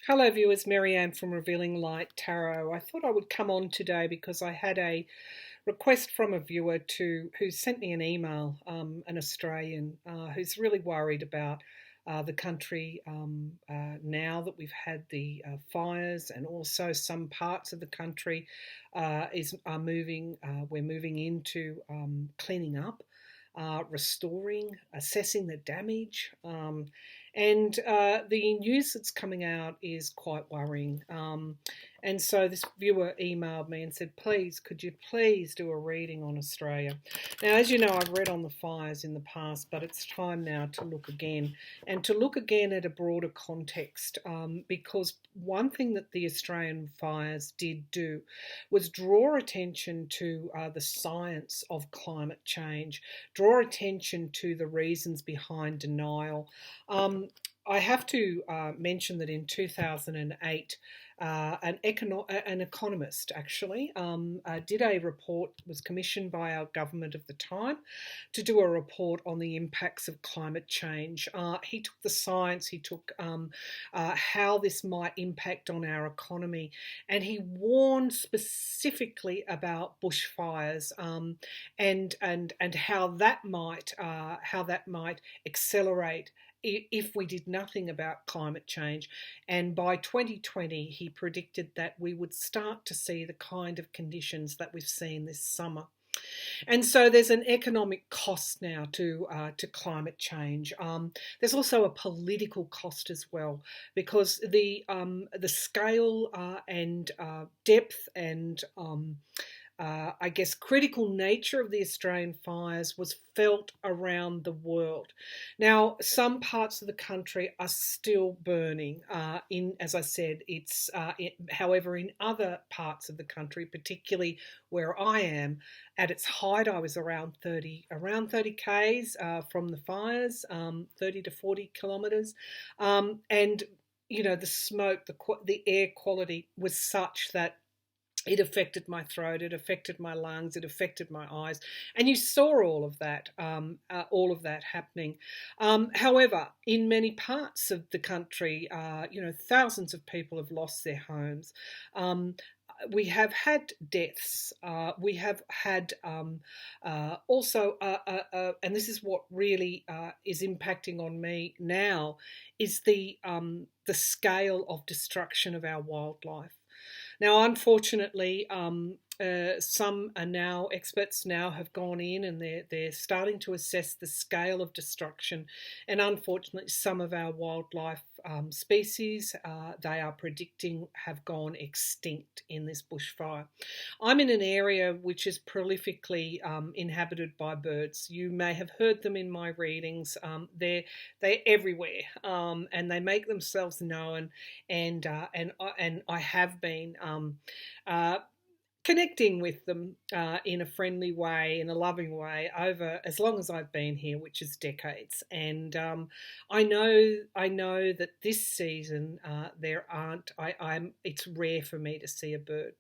Hello viewers, Marianne from Revealing Light Tarot. I thought I would come on today because I had a request from a viewer who sent me an email, an Australian who's really worried about the country now that we've had the fires, and also some parts of the country we're moving into cleaning up, restoring, assessing the damage. And the news that's coming out is quite worrying. And so this viewer emailed me and said, please, could you please do a reading on Australia? Now, as you know, I've read on the fires in the past, but it's time now to look again, and to look again at a broader context, because one thing that the Australian fires did do was draw attention to the science of climate change, draw attention to the reasons behind denial. I have to mention that in 2008, an economist actually did a report, was commissioned by our government of the time to do a report on the impacts of climate change. He took the science, he took how this might impact on our economy, and he warned specifically about bushfires, and how that might accelerate if we did nothing about climate change. And by 2020, he predicted that we would start to see the kind of conditions that we've seen this summer. And so there's an economic cost now to climate change. There's also a political cost as well, because the scale and depth and I guess critical nature of the Australian fires was felt around the world. Now, some parts of the country are still burning. As I said, however, in other parts of the country, particularly where I am, at its height, I was around 30 k's from the fires, 30 to 40 kilometres, and you know, the smoke, the air quality was such that it affected my throat, it affected my lungs, it affected my eyes, and you saw all of that happening. However, in many parts of the country, thousands of people have lost their homes. We have had deaths. We have had also, and this is what really is impacting on me now, is the scale of destruction of our wildlife. Now, unfortunately, some experts now have gone in and they're starting to assess the scale of destruction, and unfortunately, some of our wildlife species they are predicting have gone extinct in this bushfire. I'm in an area which is prolifically inhabited by birds. You may have heard them in my readings. They're everywhere, and they make themselves known. And I have been connecting with them in a friendly way, in a loving way, over as long as I've been here, which is decades. And I know that this season it's rare for me to see a bird.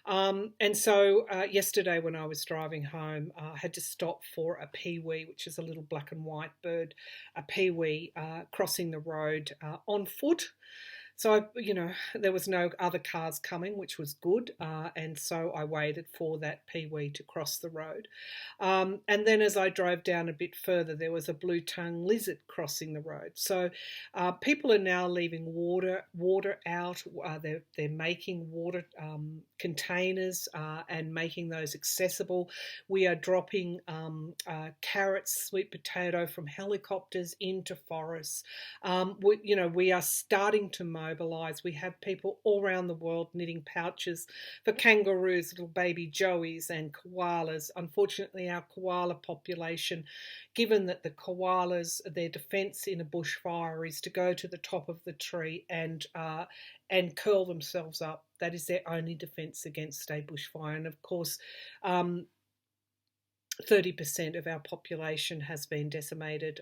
And so yesterday when I was driving home, I had to stop for a pewee, which is a little black and white bird, a pewee crossing the road on foot. So, there was no other cars coming, which was good, and so I waited for that pewee to cross the road. And then as I drove down a bit further, there was a blue-tongued lizard crossing the road. So people are now leaving water out. They're making water containers and making those accessible. We are dropping carrots, sweet potato from helicopters into forests. We are starting to mobilise. We have people all around the world knitting pouches for kangaroos, little baby joeys and koalas. Unfortunately, our koala population, given that the koalas, their defence in a bushfire is to go to the top of the tree and curl themselves up. That is their only defence against a bushfire. And of course, 30% of our population has been decimated.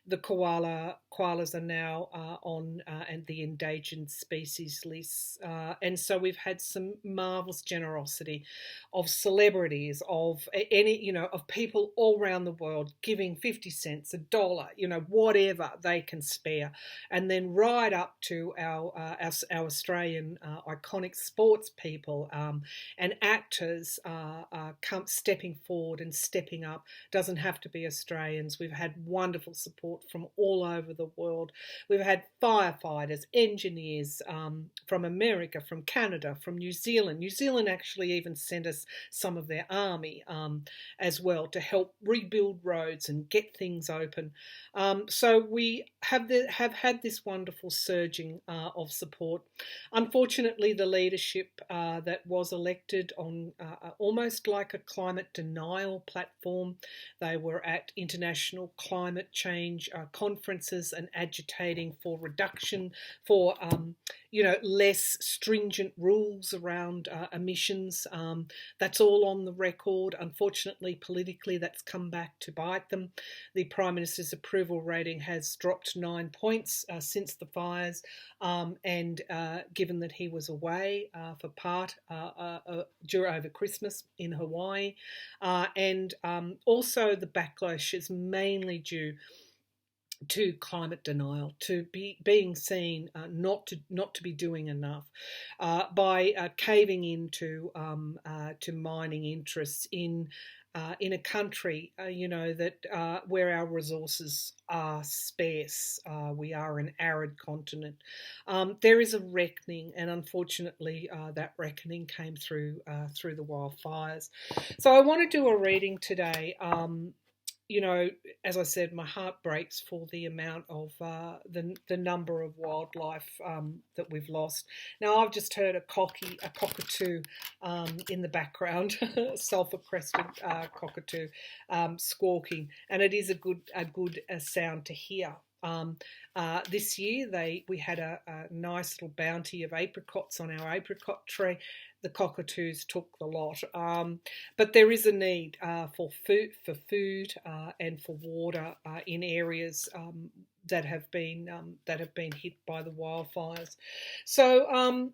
The koalas are now on and the endangered species lists, and so we've had some marvelous generosity of celebrities, of of people all around the world giving 50 cents, $1, whatever they can spare, and then right up to our Australian iconic sports people and actors stepping forward and stepping up. Doesn't have to be Australians. We've had wonderful support from all over the world. We've had firefighters, engineers from America, from Canada, from New Zealand. New Zealand actually even sent us some of their army as well to help rebuild roads and get things open. So we have had this wonderful surging of support. Unfortunately, the leadership that was elected on almost like a climate denial platform. They were at international climate change conferences and agitating for reduction, for less stringent rules around emissions. That's all on the record. Unfortunately, politically, that's come back to bite them. The Prime Minister's approval rating has dropped 9 points since the fires, and given that he was away for part over Christmas in Hawaii, and also the backlash is mainly due to climate denial, to being seen not to be doing enough, by caving into to mining interests in a country, that where our resources are sparse. We are an arid continent. There is a reckoning, and unfortunately, that reckoning came through the wildfires. So I want to do a reading today. As I said, my heart breaks for the amount of the number of wildlife that we've lost. Now, I've just heard a cockatoo in the background, sulphur-crested cockatoo squawking, and it is a good sound to hear. This year we had a nice little bounty of apricots on our apricot tree. The cockatoos took the lot, but there is a need for food and for water in areas that have been hit by the wildfires. So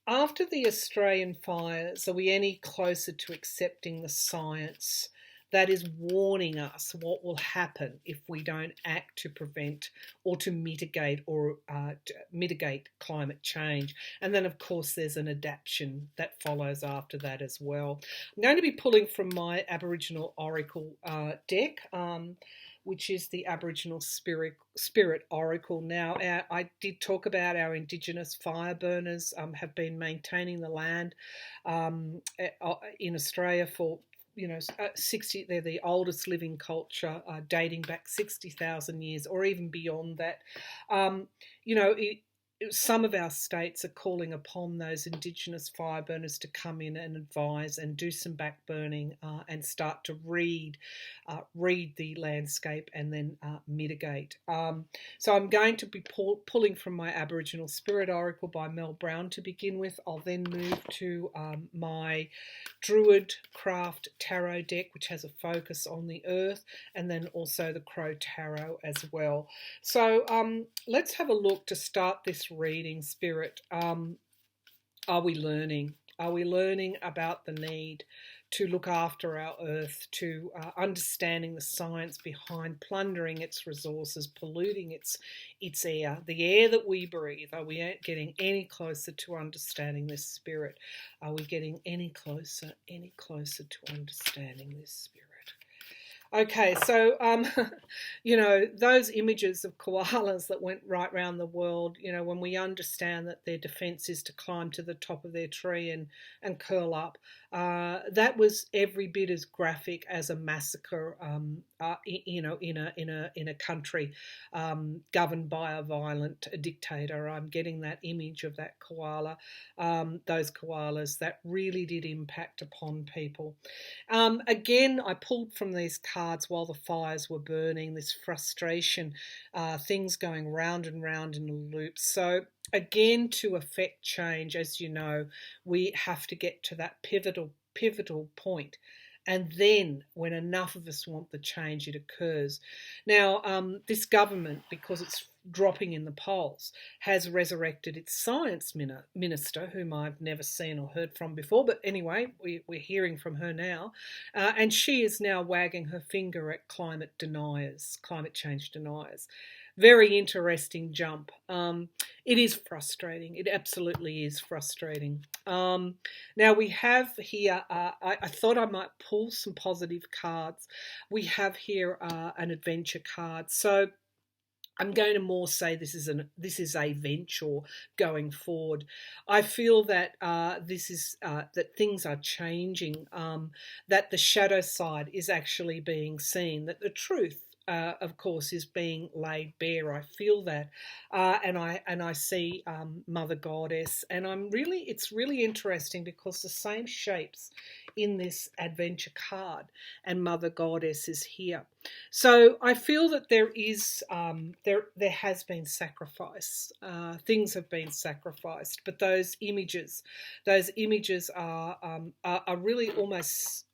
after the Australian fires, are we any closer to accepting the science that is warning us what will happen if we don't act to prevent or to mitigate climate change? And then, of course, there's an adaptation that follows after that as well. I'm going to be pulling from my Aboriginal Oracle deck, which is the Aboriginal Spirit Oracle. Now, I did talk about our Indigenous fire burners have been maintaining the land in Australia for 60. They're the oldest living culture, dating back 60,000 years, or even beyond that. Some of our states are calling upon those Indigenous fire burners to come in and advise and do some back burning and start to read the landscape and then mitigate. So I'm going to be pulling from my Aboriginal Spirit Oracle by Mel Brown to begin with. I'll then move to my Druid Craft Tarot deck, which has a focus on the earth, and then also the Crow Tarot as well. So let's have a look to start this reading, Spirit. Are we learning? Are we learning about the need to look after our earth, to understanding the science behind plundering its resources, polluting its air, the air that we breathe? Are we getting any closer to understanding this, Spirit? Are we getting any closer to understanding this, Spirit? Okay, so, those images of koalas that went right round the world, when we understand that their defence is to climb to the top of their tree and curl up, that was every bit as graphic as a massacre, in a country governed by a violent dictator. I'm getting that image of that koala, those koalas, that really did impact upon people. Again, I pulled from these cards while the fires were burning, this frustration, things going round and round in a loop. So again, to affect change, as you know, we have to get to that pivotal point. And then, when enough of us want the change, it occurs. Now, this government, because it's dropping in the polls, has resurrected its science minister, whom I've never seen or heard from before. But anyway, we're hearing from her now. And she is now wagging her finger at climate change deniers. Very interesting jump. It is frustrating. It absolutely is frustrating. Now we have here, I thought I might pull some positive cards. We have here an adventure card. So I'm going to more say this is a venture going forward. I feel that that things are changing, that the shadow side is actually being seen, that the truth, of course, is being laid bare. I feel that, and I see Mother Goddess, and it's really interesting because the same shapes in this adventure card, and Mother Goddess is here. So I feel that there has been sacrifice. Things have been sacrificed, but those images are really almost,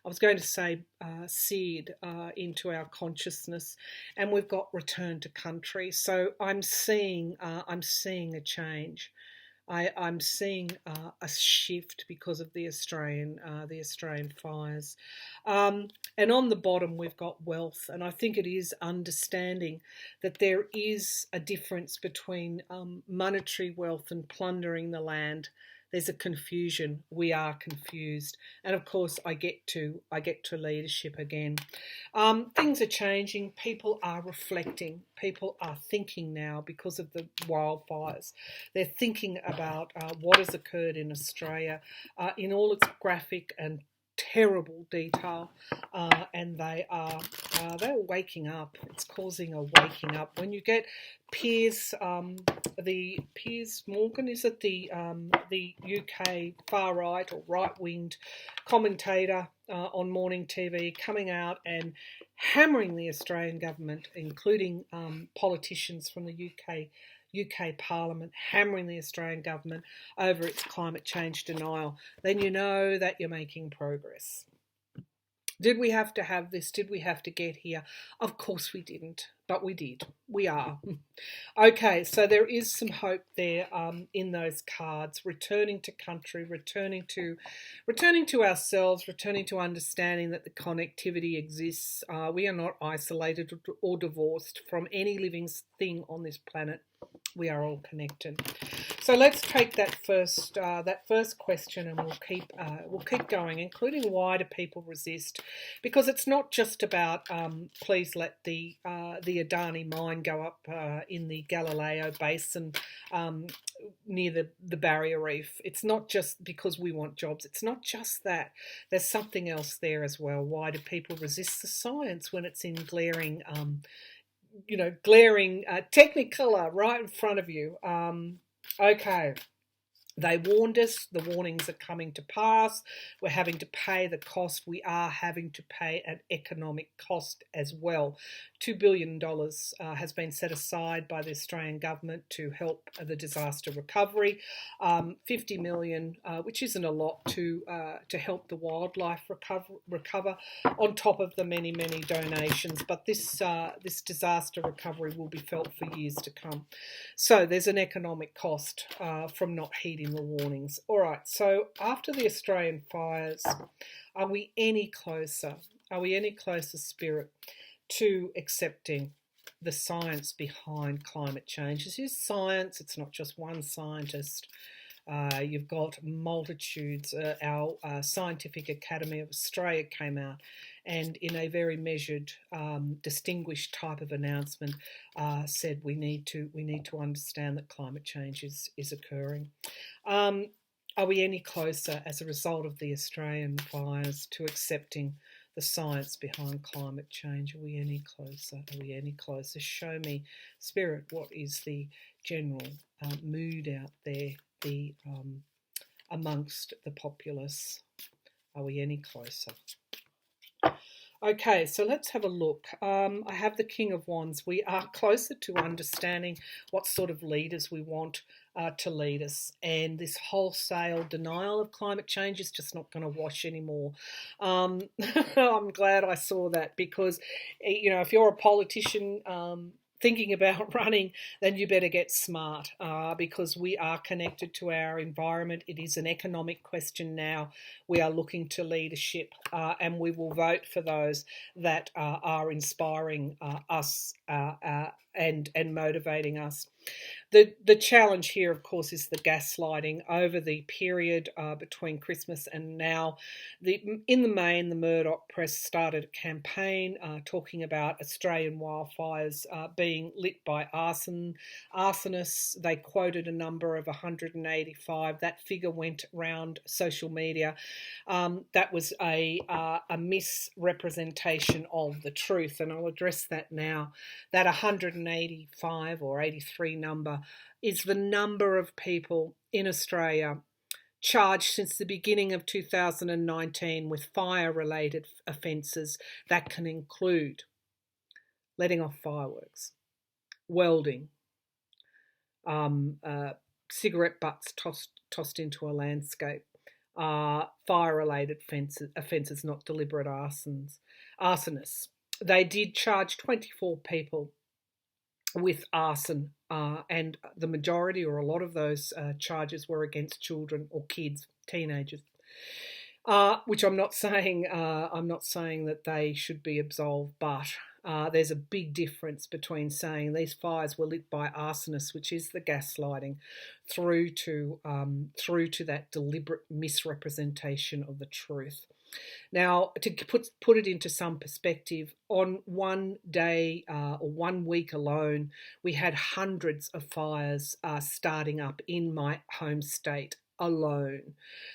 I was going to say, seared into our consciousness, and we've got return to country. So I'm seeing a change. I'm seeing a shift because of the Australian fires, and on the bottom we've got wealth, and I think it is understanding that there is a difference between monetary wealth and plundering the land. There's a confusion. We are confused, and of course, I get to leadership again. Things are changing. People are reflecting. People are thinking now because of the wildfires. They're thinking about what has occurred in Australia in all its graphic and terrible detail, and they're waking up. It's causing a waking up. When you get Piers Morgan, is it the UK far right or right winged commentator on morning TV, coming out and hammering the Australian government, including politicians from the UK Parliament, hammering the Australian government over its climate change denial, then you know that you're making progress. Did we have to have this? Did we have to get here? Of course we didn't, but we did. We are. Okay, so there is some hope there in those cards. Returning to country, returning to ourselves, returning to understanding that the connectivity exists. We are not isolated or divorced from any living thing on this planet. We are all connected. So let's take that first question, and we'll keep going, including why do people resist? Because it's not just about please let the Adani mine go up in the Galileo Basin near the Barrier Reef. It's not just because we want jobs. It's not just that. There's something else there as well. Why do people resist the science when it's in glaring Technicolor right in front of you? Okay. They warned us. The warnings are coming to pass. We're having to pay the cost. We are having to pay an economic cost as well. $2 billion has been set aside by the Australian government to help the disaster recovery. $50 million, which isn't a lot, to help the wildlife recover, on top of the many donations. But this disaster recovery will be felt for years to come. So there's an economic cost from not heeding the warnings. All right, so after the Australian fires, are we any closer, Spirit, to accepting the science behind climate change? This is science. It's not just one scientist. You've got multitudes. Our Scientific Academy of Australia came out and in a very measured, distinguished type of announcement said we need to understand that climate change is occurring. Are we any closer as a result of the Australian fires to accepting the science behind climate change? Are we any closer? Show me, Spirit, what is the general mood out there, amongst the populace? Are we any closer? Okay, so let's have a look. I have the King of Wands. We are closer to understanding what sort of leaders we want to lead us. And this wholesale denial of climate change is just not going to wash anymore. I'm glad I saw that because, if you're a politician, thinking about running, then you better get smart because we are connected to our environment. It is an economic question now. We are looking to leadership and we will vote for those that are inspiring us and motivating us. The challenge here, of course, is the gaslighting over the period between Christmas and now. In the main, the Murdoch press started a campaign talking about Australian wildfires being lit by arsonists. They quoted a number of 185. That figure went around social media. That was a misrepresentation of the truth, and I'll address that now. That 185 or 83 number is the number of people in Australia charged since the beginning of 2019 with fire-related offences that can include letting off fireworks, welding, cigarette butts tossed into a landscape, fire-related offences, not deliberate arsonists. They did charge 24 people with arson, and the majority or a lot of those charges were against children or kids, teenagers. Which I'm not saying that they should be absolved, but there's a big difference between saying these fires were lit by arsonists, which is the gaslighting, through to that deliberate misrepresentation of the truth. Now, to put it into some perspective, on one day or 1 week alone, we had hundreds of fires starting up in my home state alone.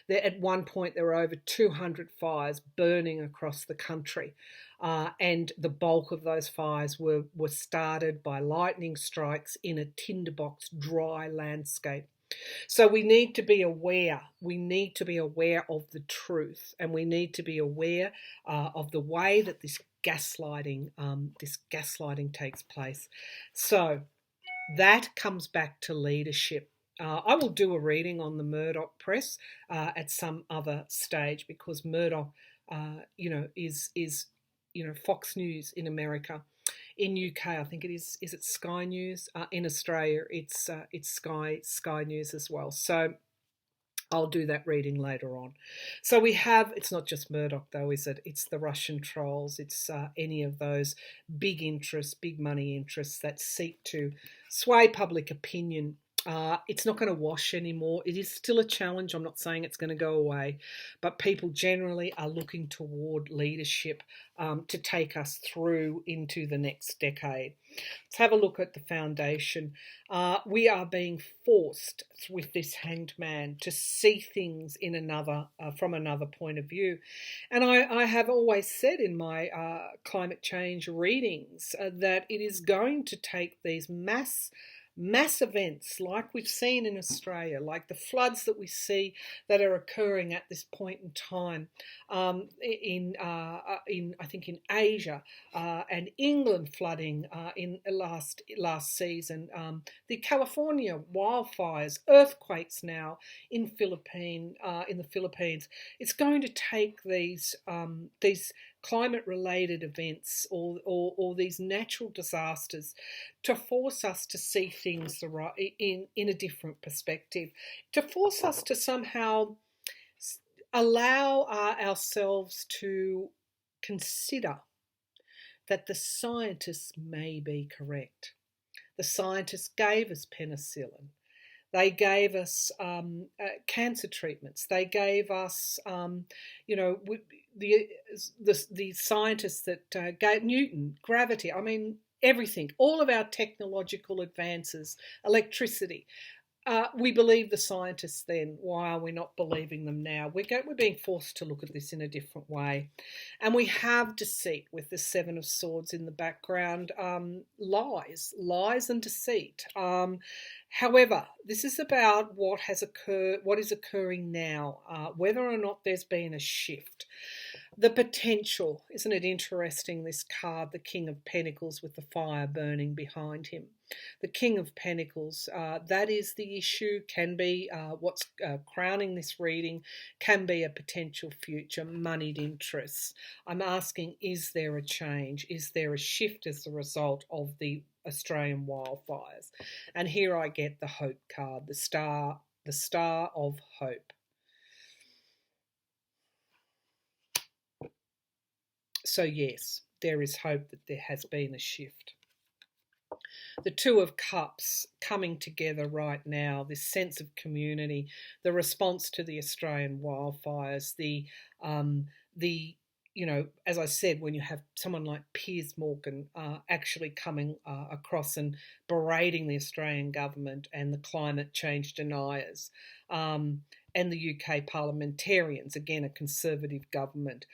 At one point, there were over 200 fires burning across the country, and the bulk of those fires were started by lightning strikes in a tinderbox dry landscape. So we need to be aware. We need to be aware of the truth, and we need to be aware of the way that this gaslighting takes place. So that comes back to leadership. I will do a reading on the Murdoch press at some other stage because Murdoch, is Fox News in America. In UK, I think it is it Sky News? In Australia, it's Sky News as well. So I'll do that reading later on. So we have, it's not just Murdoch though, is it? It's the Russian trolls. It's any of those big interests, big money interests that seek to sway public opinion. It's not going to wash anymore. It is still a challenge. I'm not saying it's going to go away, but people generally are looking toward leadership to take us through into the next decade. Let's have a look at the foundation. We are being forced with this hanged man to see things in from another point of view. And I have always said in my climate change readings that it is going to take these mass events like we've seen in Australia, like the floods that we see that are occurring at this point in time in I think in Asia and England flooding in last season, the California wildfires, earthquakes now in the Philippines. It's going to take these climate-related events or these natural disasters to force us to see things in a different perspective, to force us to somehow allow ourselves to consider that the scientists may be correct. The scientists gave us penicillin. They gave us cancer treatments. They gave us, the scientists that gave Newton, gravity. I mean, everything. All of our technological advances, electricity. We believe the scientists then. Why are we not believing them now? We're being forced to look at this in a different way. And we have deceit with the Seven of Swords in the background. Lies and deceit. However, this is about what is occurring now, whether or not there's been a shift. The potential, isn't it interesting, this card, the King of Pentacles with the fire burning behind him. The King of Pentacles, that is the issue, can be what's crowning this reading, can be a potential future moneyed interests. I'm asking, is there a change? Is there a shift as a result of the Australian wildfires? And here I get the Hope card, the Star of Hope. So yes, there is hope that there has been a shift. The Two of Cups coming together right now, this sense of community, the response to the Australian wildfires, the as I said, when you have someone like Piers Morgan actually coming across and berating the Australian government and the climate change deniers, and the UK parliamentarians, again, a conservative government.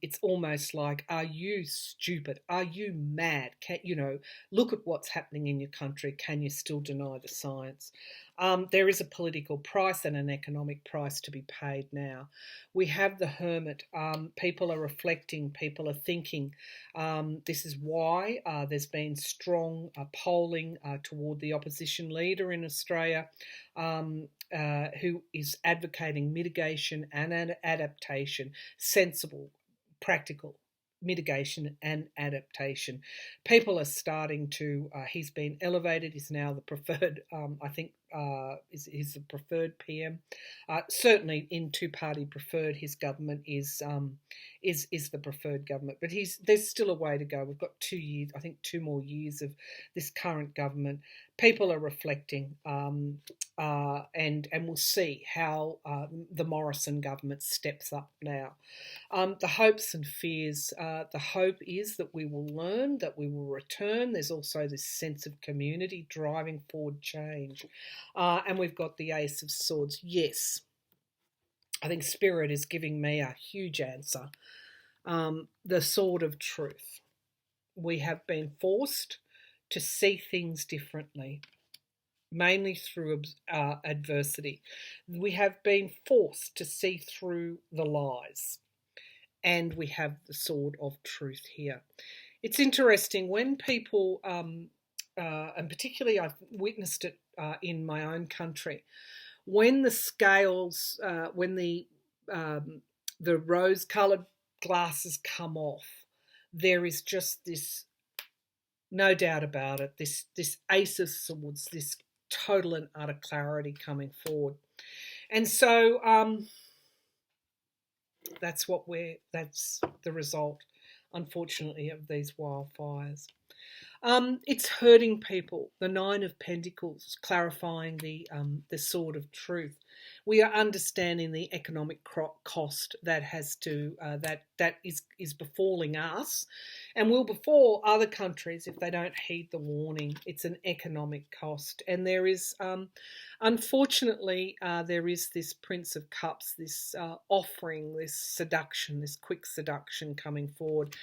It's almost like, are you stupid? Are you mad? Look at what's happening in your country. Can you still deny the science? There is a political price and an economic price to be paid now. We have the Hermit. People are reflecting. People are thinking. This is why there's been strong polling toward the opposition leader in Australia, who is advocating mitigation and adaptation, sensible, practical mitigation and adaptation. People are starting to, he's been elevated, he's now the preferred, he's the preferred PM. Certainly in two-party preferred, his government is the preferred government, but there's still a way to go. We've got 2 years, I think 2 more years of this current government. People are reflecting, and we'll see how the Morrison government steps up now. The hopes and fears. The hope is that we will learn, that we will return. There's also this sense of community driving forward change. And we've got the Ace of Swords. Yes, I think Spirit is giving me a huge answer. The Sword of Truth. We have been forced to see things differently, mainly through adversity. We have been forced to see through the lies, and we have the Sword of Truth here. It's interesting when people, and particularly I've witnessed it in my own country, when the scales, when the rose-coloured glasses come off, there is just this, no doubt about it, this Ace of Swords, this total and utter clarity coming forward. And so that's the result, unfortunately, of these wildfires. It's hurting people. The Nine of Pentacles, clarifying the Sword of Truth. We are understanding the economic cost that has to that is befalling us, and will befall other countries if they don't heed the warning. It's an economic cost, and there is, unfortunately, there is this Prince of Cups, this offering, this seduction, this quick seduction coming forward.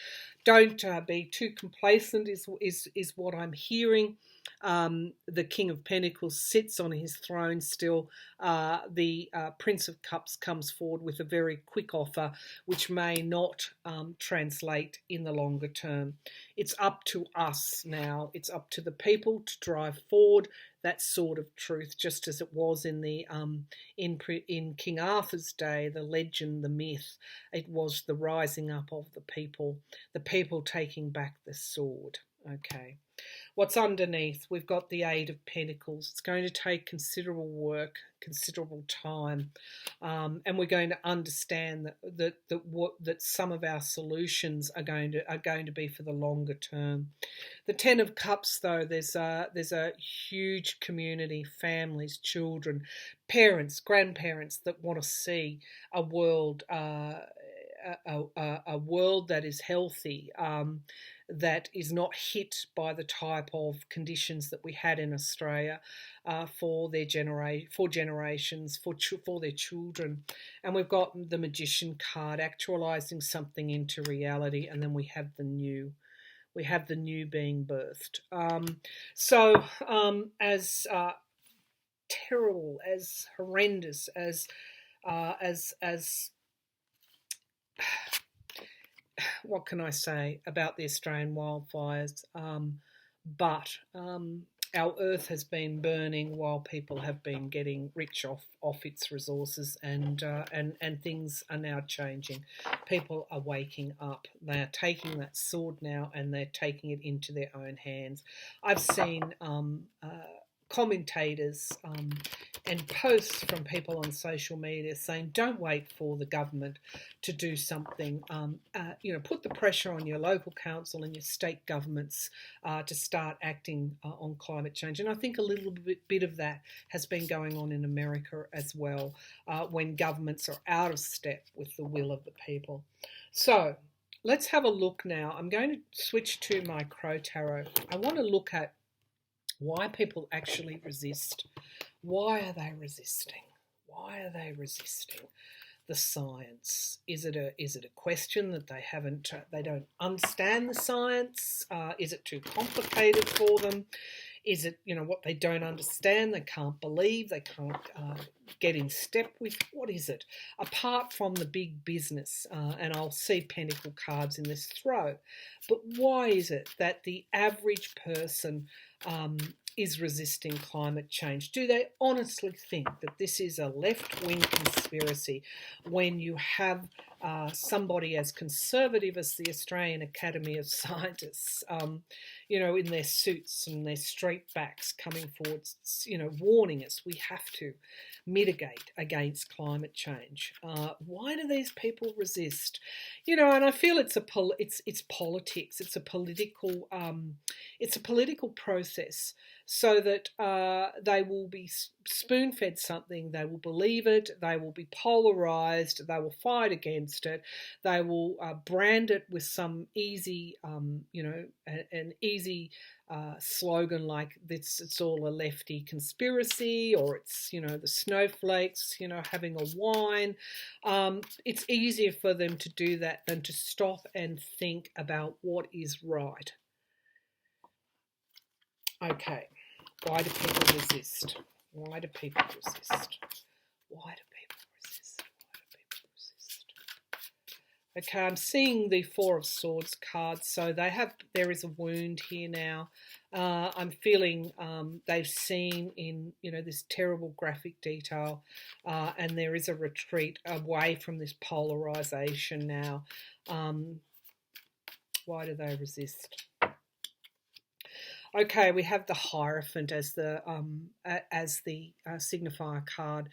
Don't be too complacent is what I'm hearing. The King of Pentacles sits on his throne still. The Prince of Cups comes forward with a very quick offer, which may not translate in the longer term. It's up to us now. It's up to the people to drive forward that Sword of Truth, just as it was in the in King Arthur's day, the legend, the myth. It was the rising up of the people taking back the sword. Okay. What's underneath? We've got the Eight of Pentacles. It's going to take considerable work, considerable time, and we're going to understand that some of our solutions are going to be for the longer term. The Ten of Cups, though, there's a huge community, families, children, parents, grandparents that want to see a world. A world that is healthy, that is not hit by the type of conditions that we had in Australia for generations, for their children. And we've got the Magician card, actualising something into reality, and then we have the new. We have the new being birthed. As terrible, as horrendous, as what can I say about the Australian wildfires? But our earth has been burning while people have been getting rich off its resources, and things are now changing. People are waking up. They are taking that sword now, and they're taking it into their own hands. I've seen commentators and posts from people on social media saying, don't wait for the government to do something. Put the pressure on your local council and your state governments to start acting on climate change. And I think a little bit of that has been going on in America as well, when governments are out of step with the will of the people. So let's have a look now. I'm going to switch to my Crow Tarot. I want to look at why people actually resist. Why are they resisting? Why are they resisting the science? Is it a question that they don't understand the science? Is it too complicated for them? Is it, what they don't understand, they can't believe, they can't get in step with? What is it? Apart from the big business, and I'll see pentacle cards in this throw, but why is it that the average person is resisting climate change? Do they honestly think that this is a left-wing conspiracy when you have somebody as conservative as the Australian Academy of Scientists, in their suits and their straight backs coming forward, warning us we have to mitigate against climate change? Why do these people resist? And I feel it's politics. It's a political process, so that they will be spoon-fed something, they will believe it, they will be polarised, they will fight against it, they will brand it with some easy, an easy slogan like it's all a lefty conspiracy, or it's, the snowflakes, having a wine. It's easier for them to do that than to stop and think about what is right. Okay, why do people resist? Why do people resist? Why do people resist? Why do people resist? Okay, I'm seeing the Four of Swords card, so there is a wound here now. I'm feeling they've seen in, this terrible graphic detail, and there is a retreat away from this polarisation now. Why do they resist? Okay, we have the Hierophant as the signifier card.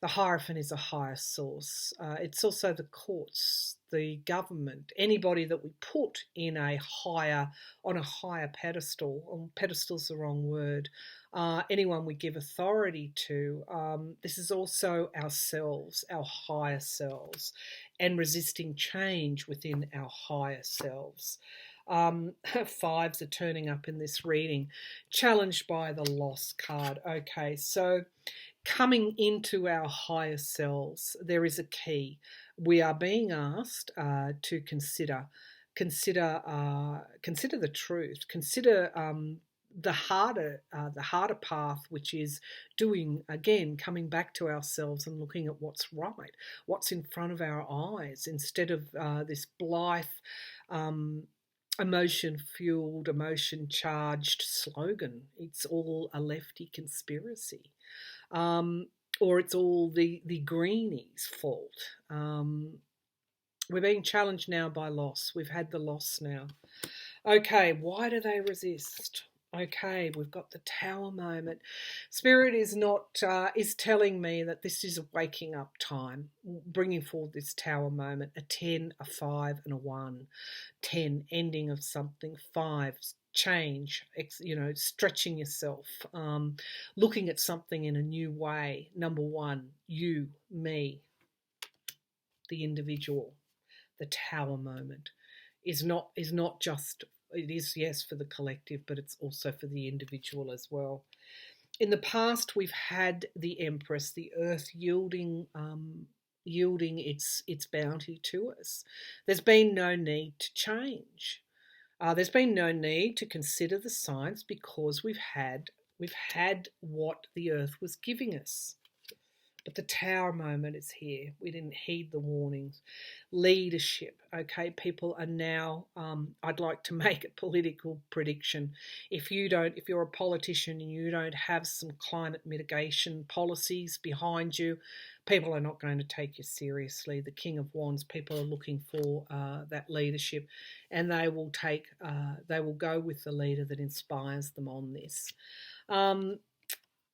The Hierophant is a higher source. It's also the courts, the government, anybody that we put on a higher pedestal. Pedestal's the wrong word. Anyone we give authority to. This is also ourselves, our higher selves, and resisting change within our higher selves. Fives are turning up in this reading. Challenged by the loss card. Okay, so coming into our higher selves, there is a key. We are being asked to consider the truth. Consider the harder path, which is coming back to ourselves and looking at what's right, what's in front of our eyes, instead of this blithe, emotion-fueled, emotion-charged slogan. It's all a lefty conspiracy. Or it's all the greenies' fault. We're being challenged now by loss. We've had the loss now. Okay, why do they resist? Okay, we've got the Tower moment. Spirit is telling me that this is a waking up time, bringing forward this Tower moment. A 10, a 5, and a 1. 10, ending of something. 5, change, stretching yourself, looking at something in a new way. Number 1, you, me, the individual. The Tower moment is not just. It is, yes, for the collective, but it's also for the individual as well. In the past, we've had the Empress, the Earth, yielding its bounty to us. There's been no need to change. There's been no need to consider the science, because we've had what the Earth was giving us. But the Tower moment is here. We didn't heed the warnings. Leadership, okay? People are now, I'd like to make a political prediction. If you're a politician and you don't have some climate mitigation policies behind you, people are not going to take you seriously. The King of Wands, people are looking for that leadership, and they will go with the leader that inspires them on this.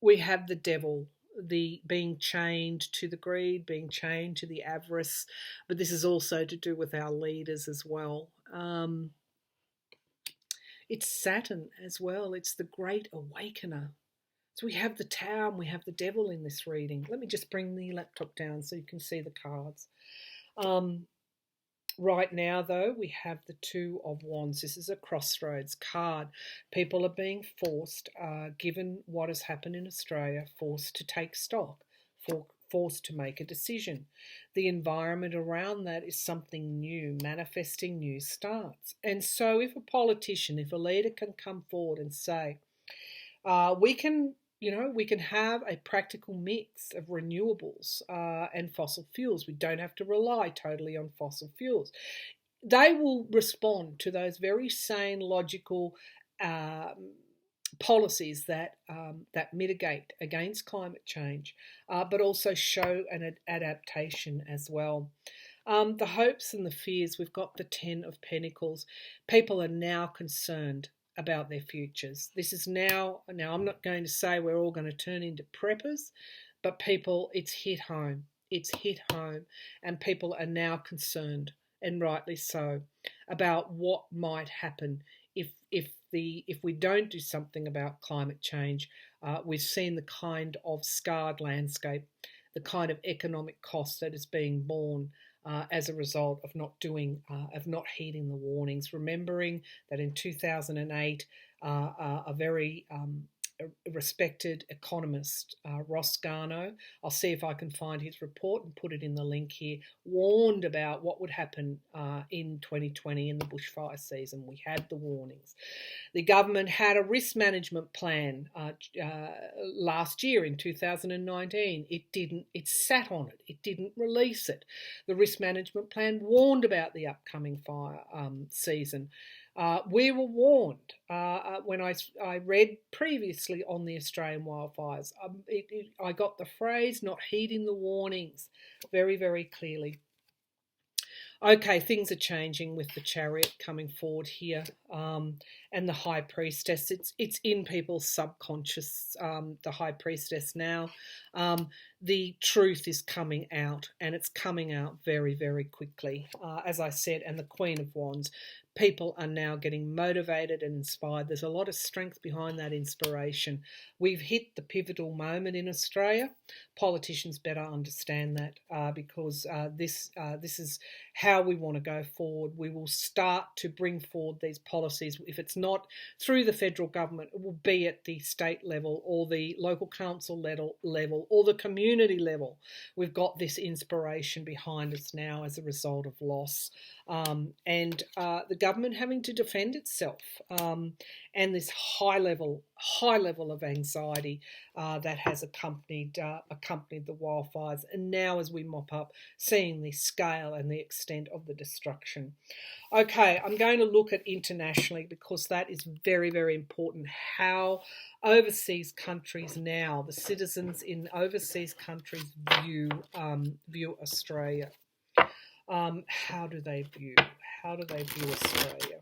We have the devil, the being chained to the greed, being chained to the avarice, but this is also to do with our leaders as well. It's Saturn as well. It's the great awakener. So we have the Tower and we have the devil in this reading. Let me just bring the laptop down so you can see the cards. Right now, though, we have the Two of Wands. This is a crossroads card. People are being forced, given what has happened in Australia, forced to take stock, forced to make a decision. The environment around that is something new, manifesting new starts. And so if a politician, if a leader can come forward and say, we can have a practical mix of renewables and fossil fuels. We don't have to rely totally on fossil fuels. They will respond to those very sane, logical policies that mitigate against climate change, but also show an adaptation as well. The hopes and the fears, we've got the Ten of Pentacles. People are now concerned about their futures. This is now I'm not going to say we're all going to turn into preppers, but people, it's hit home. It's hit home, and people are now concerned, and rightly so, about what might happen if we don't do something about climate change. We've seen the kind of scarred landscape, the kind of economic cost that is being borne as a result of not heeding the warnings. Remembering that in 2008, a very respected economist, Ross Garnaut, I'll see if I can find his report and put it in the link here, warned about what would happen in 2020 in the bushfire season. We had the warnings. The government had a risk management plan last year in 2019. It sat on it. It didn't release it. The risk management plan warned about the upcoming fire season. We were warned when I read previously on the Australian wildfires. I got the phrase "not heeding the warnings" very, very clearly. Okay, things are changing with the Chariot coming forward here, and the High Priestess. It's in people's subconscious. The High Priestess now. The truth is coming out, and it's coming out very, very quickly. As I said, and the Queen of Wands. People are now getting motivated and inspired. There's a lot of strength behind that inspiration. We've hit the pivotal moment in Australia. Politicians better understand that because this is how we want to go forward. We will start to bring forward these policies. If it's not through the federal government, it will be at the state level or the local council level or the community level. We've got this inspiration behind us now as a result of loss. And the government having to defend itself, and this high level of anxiety that has accompanied the wildfires, and now as we mop up, seeing the scale and the extent of the destruction. Okay, I'm going to look at internationally because that is very, very important. How overseas countries now, the citizens in overseas countries view Australia. How do they view Australia?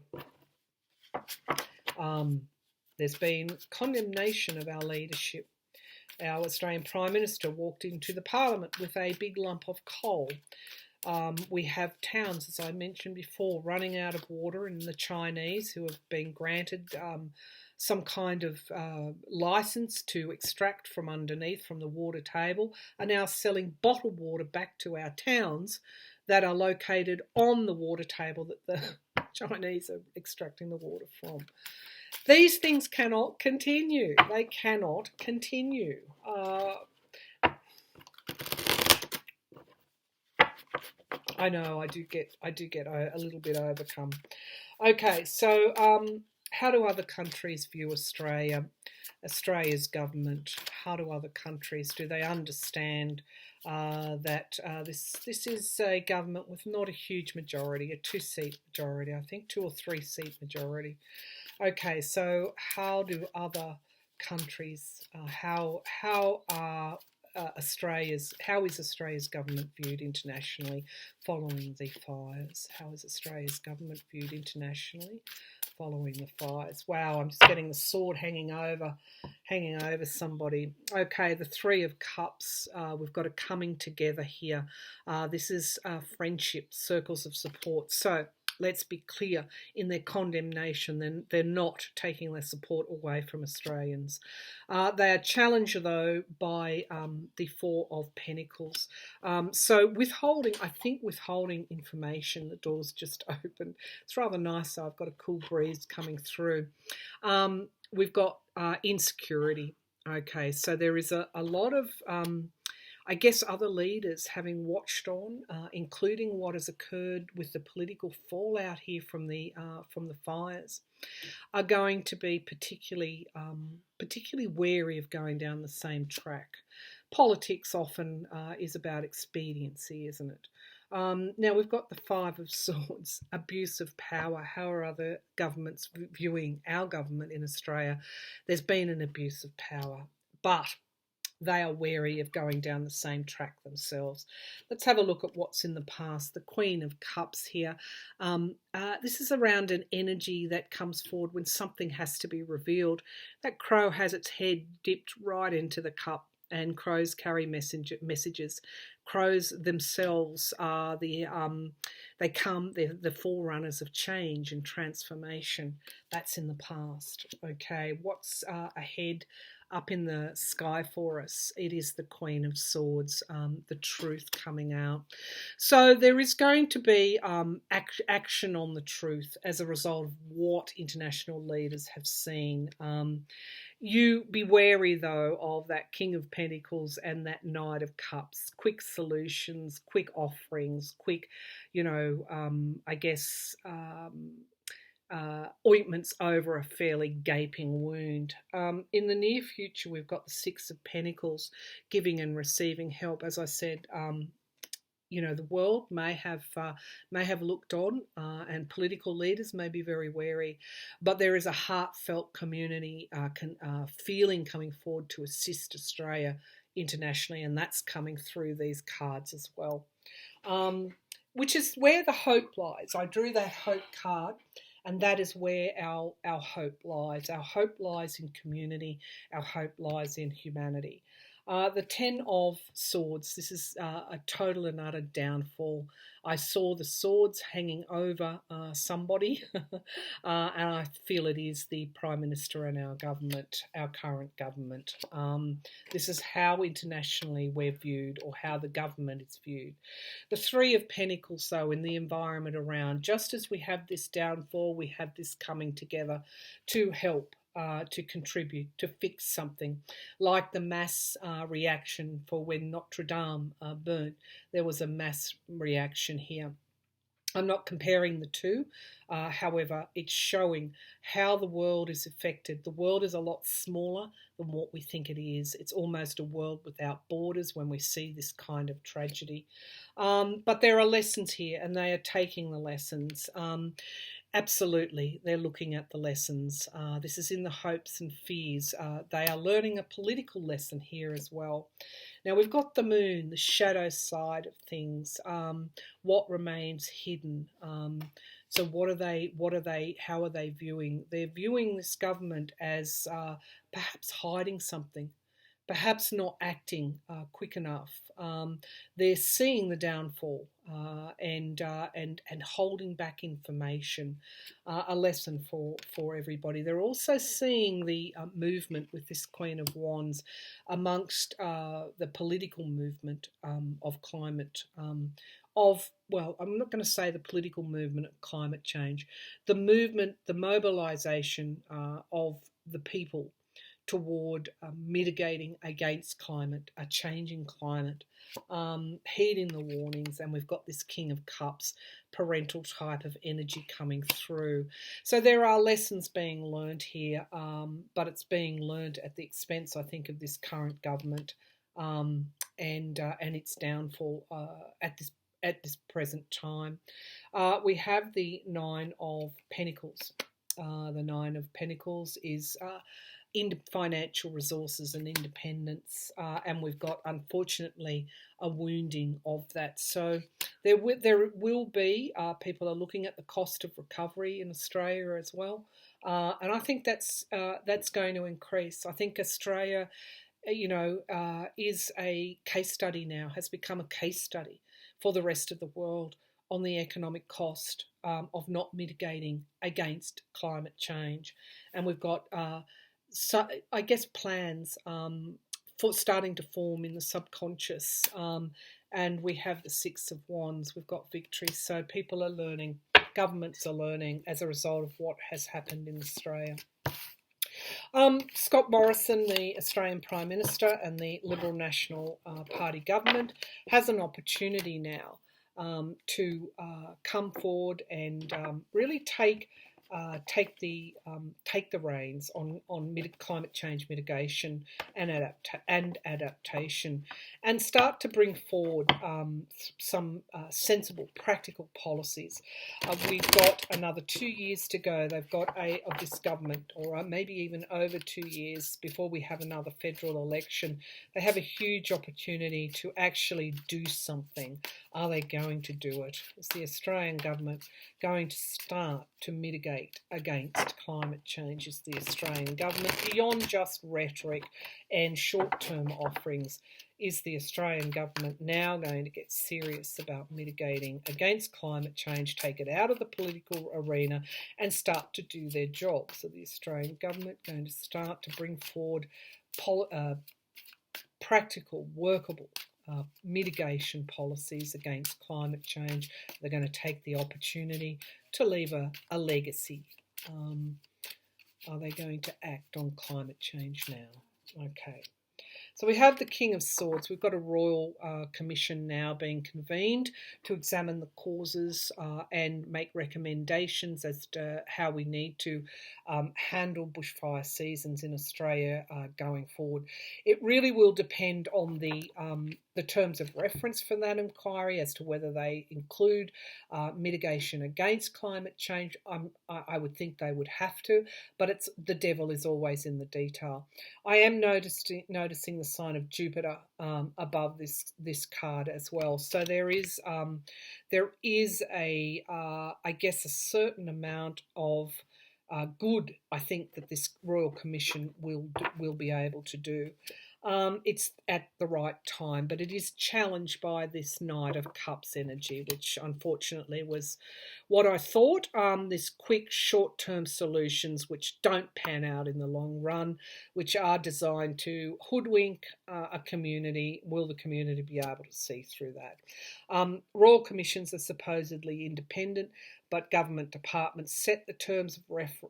There's been condemnation of our leadership. Our Australian Prime Minister walked into the Parliament with a big lump of coal. We have towns, as I mentioned before, running out of water, and the Chinese, who have been granted some kind of license to extract from underneath, from the water table, are now selling bottled water back to our towns that are located on the water table that the Chinese are extracting the water from. These things cannot continue. They cannot continue. I know I do get a little bit overcome. Okay, so how do other countries view Australia? Australia's government. how do other countries, do they understand that this is a government with not a huge majority, a 2-seat majority, I think 2 or 3-seat majority. Okay, so how do other countries, how are how is Australia's government viewed internationally following the fires? How is Australia's government viewed internationally following the fires? Wow, I'm just getting the sword hanging over somebody. Okay, the Three of Cups. We've got a coming together here. This is friendship, circles of support. So let's be clear, in their condemnation, then they're not taking their support away from Australians. They are challenged, though, by the Four of Pentacles. So withholding, I think withholding information, the door's just opened. It's rather nice, so I've got a cool breeze coming through. We've got insecurity. Okay, so there is a lot of... I guess other leaders, having watched on, including what has occurred with the political fallout here from the fires, are going to be particularly wary of going down the same track. Politics often is about expediency, isn't it? Now we've got the Five of Swords, abuse of power. How are other governments viewing our government in Australia? There's been an abuse of power, but they are wary of going down the same track themselves. Let's have a look at what's in the past. The Queen of Cups here. This is around an energy that comes forward when something has to be revealed. That crow has its head dipped right into the cup, and crows carry messages. Crows themselves are they're the forerunners of change and transformation. That's in the past. Okay, what's ahead? Up in the sky for us, it is the Queen of Swords, the truth coming out. So there is going to be action on the truth as a result of what international leaders have seen. You be wary, though, of that King of Pentacles and that Knight of Cups. Quick solutions, quick offerings, quick, I guess... ointments over a fairly gaping wound. In the near future, we've got the Six of Pentacles, giving and receiving help. As I said, the world may have looked on, and political leaders may be very wary, but there is a heartfelt community feeling coming forward to assist Australia internationally, and that's coming through these cards as well. Which is where the hope lies. I drew that hope card. And that is where our hope lies. Our hope lies in community. Our hope lies in humanity. The Ten of Swords. This is a total and utter downfall. I saw the swords hanging over somebody, and I feel it is the Prime Minister and our government, our current government. This is how internationally we're viewed, or how the government is viewed. The Three of Pentacles, though, in the environment around, just as we have this downfall, we have this coming together to help. To contribute, to fix something, like the mass reaction for when Notre Dame burnt. There was a mass reaction here. I'm not comparing the two, however, it's showing how the world is affected. The world is a lot smaller than what we think it is. It's almost a world without borders when we see this kind of tragedy. But there are lessons here, and they are taking the lessons. Absolutely, they're looking at the lessons. This is in the hopes and fears. They are learning a political lesson here as well. Now we've got the moon, the shadow side of things. What remains hidden? So what are they? How are they viewing? They're viewing this government as perhaps hiding something. Perhaps not acting quick enough. They're seeing the downfall and holding back information, a lesson for everybody. They're also seeing the movement with this Queen of Wands amongst the political movement of climate, I'm not going to say the political movement of climate change, the movement, the mobilisation of the people toward mitigating against climate, a changing climate, heeding the warnings, and we've got this King of Cups, parental type of energy coming through. So there are lessons being learned here, but it's being learned at the expense, I think, of this current government and its downfall at this present time. We have the Nine of Pentacles. The Nine of Pentacles is financial resources and independence, and we've got, unfortunately, a wounding of that. So there will be people are looking at the cost of recovery in Australia as well, and I think that's going to increase. I think Australia, is a case study now, has become a case study for the rest of the world on the economic cost of not mitigating against climate change. And we've got, I guess, plans for starting to form in the subconscious. And we have the Six of Wands. We've got victory. So people are learning, governments are learning as a result of what has happened in Australia. Scott Morrison, the Australian Prime Minister, and the Liberal National Party government has an opportunity now to come forward and really take the reins on climate change mitigation and adaptation, and start to bring forward some sensible, practical policies. We've got another 2 years to go. They've got of this government, or maybe even over 2 years before we have another federal election. They have a huge opportunity to actually do something. Are they going to do it? Is the Australian government going to start to mitigate against climate change? Is the Australian government, beyond just rhetoric and short-term offerings, is the Australian government now going to get serious about mitigating against climate change, take it out of the political arena and start to do their job? So the Australian government going to start to bring forward practical, workable mitigation policies against climate change. They're going to take the opportunity to leave a legacy. Are they going to act on climate change now? Okay. So we have the King of Swords. We've got a Royal Commission now being convened to examine the causes and make recommendations as to how we need to handle bushfire seasons in Australia going forward. It really will depend on the terms of reference for that inquiry as to whether they include mitigation against climate change. I would think they would have to, but the devil is always in the detail. I am noticing the sign of Jupiter above this card as well. So there is a I guess a certain amount of good, I think, that this Royal Commission will be able to do. It's at the right time, but it is challenged by this Knight of Cups energy, which unfortunately was what I thought. This quick short-term solutions which don't pan out in the long run, which are designed to hoodwink a community. Will the community be able to see through that? Royal Commissions are supposedly independent, but government departments set the terms of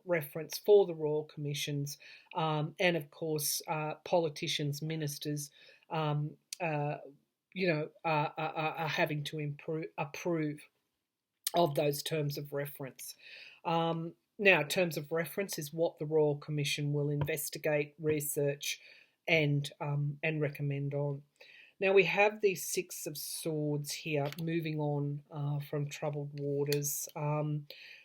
reference for the Royal Commissions, and of course politicians, ministers, are having to approve of those terms of reference. Now, terms of reference is what the Royal Commission will investigate, research, and recommend on. Now we have the Six of Swords here, moving on from troubled waters.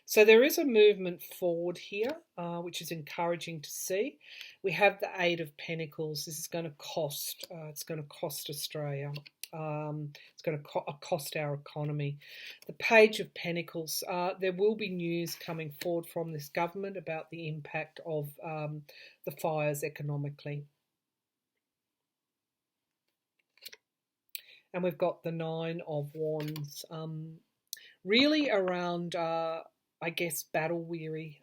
So there is a movement forward here, which is encouraging to see. We have the Eight of Pentacles. This is going to cost. It's going to cost Australia. It's going to cost our economy. The Page of Pentacles. There will be news coming forward from this government about the impact of the fires economically. And we've got the Nine of Wands, really around, I guess, battle weary.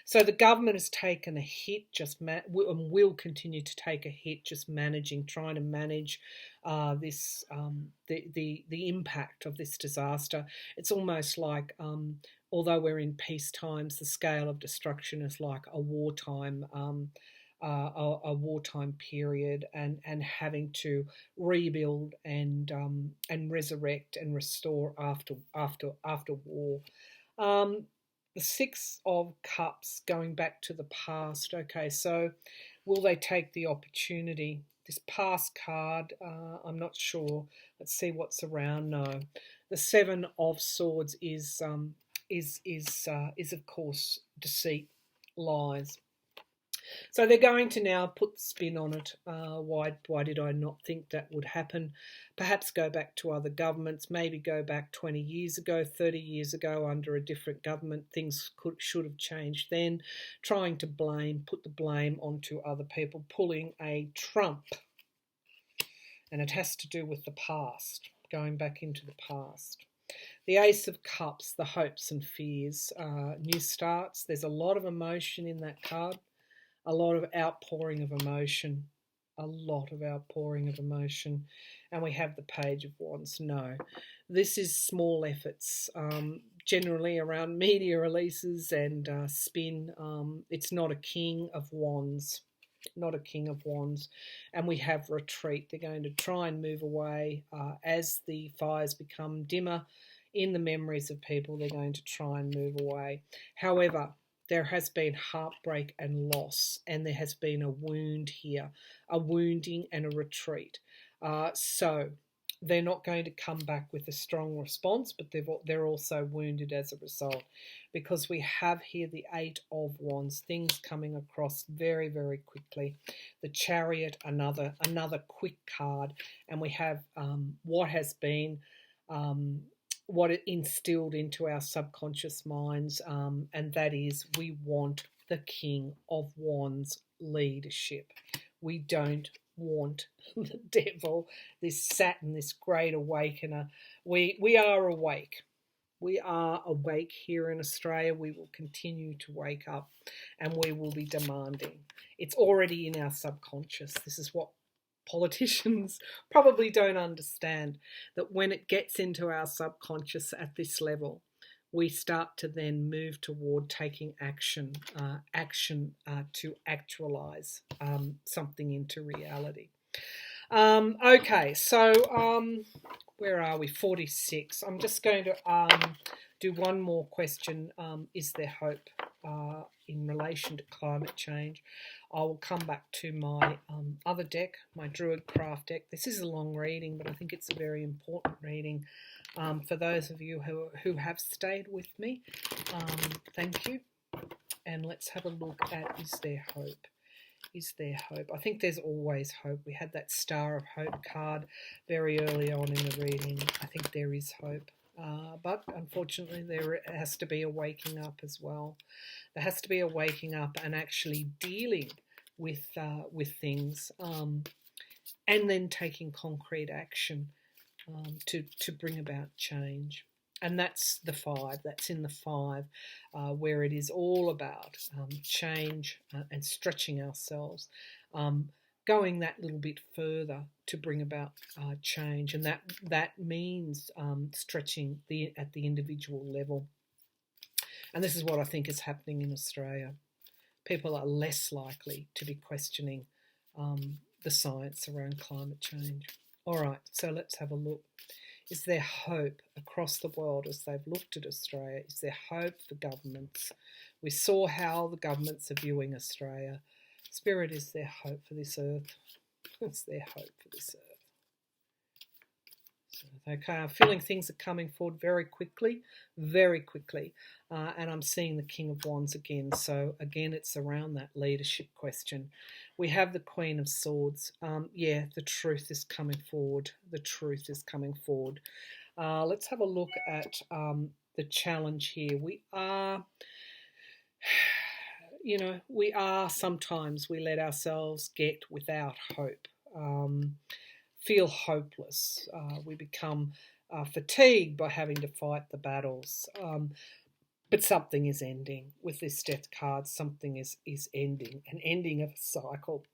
So the government has taken a hit, and will continue to take a hit, just trying to manage this, the impact of this disaster. It's almost like, although we're in peace times, the scale of destruction is like a wartime a wartime period, and having to rebuild and resurrect and restore after war. The Six of Cups, going back to the past. Okay, so will they take the opportunity? This past card, I'm not sure. Let's see what's around. No, the Seven of Swords is of course deceit, lies. So they're going to now put the spin on it. Why did I not think that would happen? Perhaps go back to other governments, maybe go back 20 years ago, 30 years ago under a different government. Things should have changed then. Trying to put the blame onto other people, pulling a Trump. And it has to do with the past, going back into the past. The Ace of Cups, the hopes and fears, new starts. There's a lot of emotion in that card. A lot of outpouring of emotion, and we have the Page of Wands. No, this is small efforts, generally around media releases and spin. It's not a King of Wands, and we have retreat. They're going to try and move away as the fires become dimmer in the memories of people. They're going to try and move away. However, there has been heartbreak and loss, and there has been a wound here, a wounding and a retreat. So they're not going to come back with a strong response, but they're also wounded as a result, because we have here the Eight of Wands, things coming across very, very quickly. The Chariot, another quick card, and we have what has been what it instilled into our subconscious minds, and that is we want the King of Wands leadership. We don't want the devil, this Saturn, this great awakener. We are awake. We are awake here in Australia. We will continue to wake up, and we will be demanding. It's already in our subconscious. This is what politicians probably don't understand, that when it gets into our subconscious at this level, we start to then move toward taking action to actualize something into reality. Okay, so where are we? 46. I'm just going to do one more question. Is there hope in relation to climate change? I will come back to my other deck, my Druid craft deck. This is a long reading, but I think it's a very important reading for those of you who have stayed with me. Thank you. And let's have a look at, is there hope? Is there hope? I think there's always hope. We had that Star of Hope card very early on in the reading. I think there is hope. But unfortunately, there has to be a waking up as well. There has to be a waking up and actually dealing with things, and then taking concrete action to bring about change. And that's the 5. That's in the 5, where it is all about change and stretching ourselves, going that little bit further to bring about change, and that means stretching at the individual level. And this is what I think is happening in Australia. People are less likely to be questioning the science around climate change. All right, so let's have a look. Is there hope across the world as they've looked at Australia? Is there hope for governments? We saw how the governments are viewing Australia. Spirit, is there hope for this earth? Is there hope for this earth? Okay, I'm feeling things are coming forward very quickly, and I'm seeing the King of Wands again. So again, it's around that leadership question. We have the Queen of Swords. Yeah, the truth is coming forward. The truth is coming forward. Let's have a look at the challenge here. We are, sometimes we let ourselves get without hope. Feel hopeless. We become fatigued by having to fight the battles. But something is ending. With this Death card, something is ending, an ending of a cycle.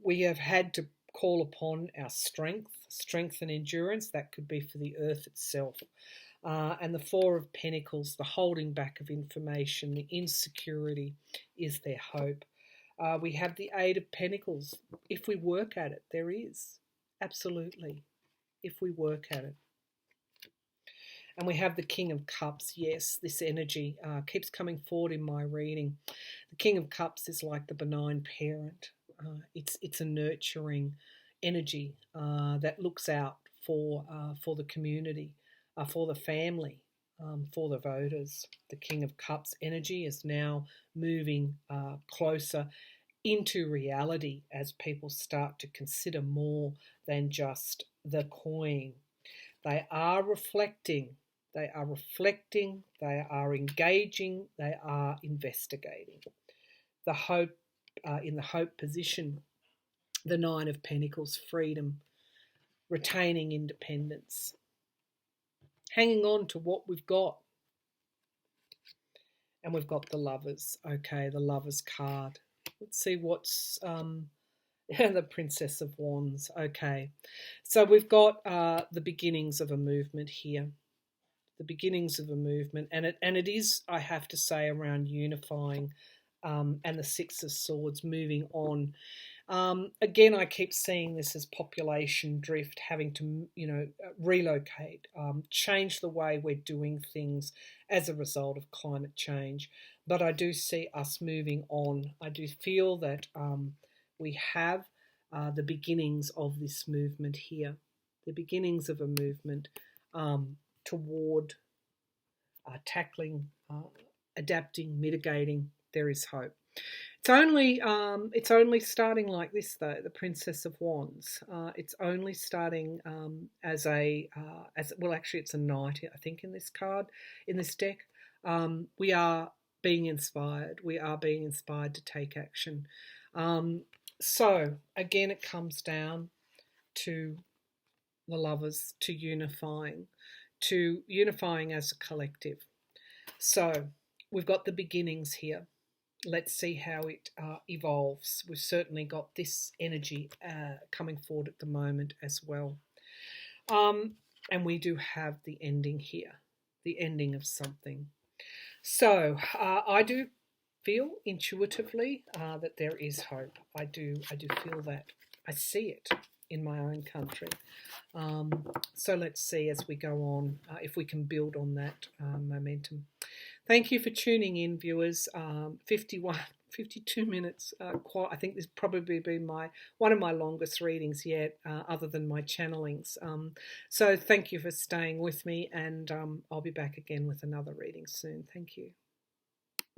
We have had to call upon our strength and endurance. That could be for the earth itself. And the Four of Pentacles, the holding back of information, the insecurity. Is there hope? We have the Eight of Pentacles. If we work at it, there is. Absolutely. If we work at it. And we have the King of Cups. Yes, this energy keeps coming forward in my reading. The King of Cups is like the benign parent. It's a nurturing energy that looks out for the community, for the family, for the voters. The King of Cups energy is now moving closer into reality as people start to consider more than just the coin. They are reflecting. They are reflecting. They are engaging. They are investigating. The hope in the hope position, the Nine of Pentacles, freedom, retaining independence, hanging on to what we've got. And we've got the Lovers. Okay, the Lovers card. Let's see what's the Princess of Wands. Okay, so we've got the beginnings of a movement here. The beginnings of a movement, and it is, I have to say, around unifying, and the Six of Swords, moving on. Again, I keep seeing this as population drift, having to, relocate, change the way we're doing things as a result of climate change. But I do see us moving on. I do feel that we have the beginnings of this movement here, the beginnings of a movement toward tackling, adapting, mitigating. There is hope. It's only starting like this, though. The Princess of Wands. It's only starting as well. Actually, it's a knight, I think, in this card, in this deck. We are being inspired. We are being inspired to take action. So again, it comes down to the Lovers, to unifying as a collective. So we've got the beginnings here. Let's see how it evolves. We've certainly got this energy coming forward at the moment as well. And we do have the ending here, the ending of something. So I do feel intuitively that there is hope. I do feel that. I see it in my own country. So let's see as we go on if we can build on that momentum. Thank you for tuning in, viewers. 52 minutes. I think this probably been one of my longest readings yet, other than my channelings. So thank you for staying with me, and I'll be back again with another reading soon. Thank you.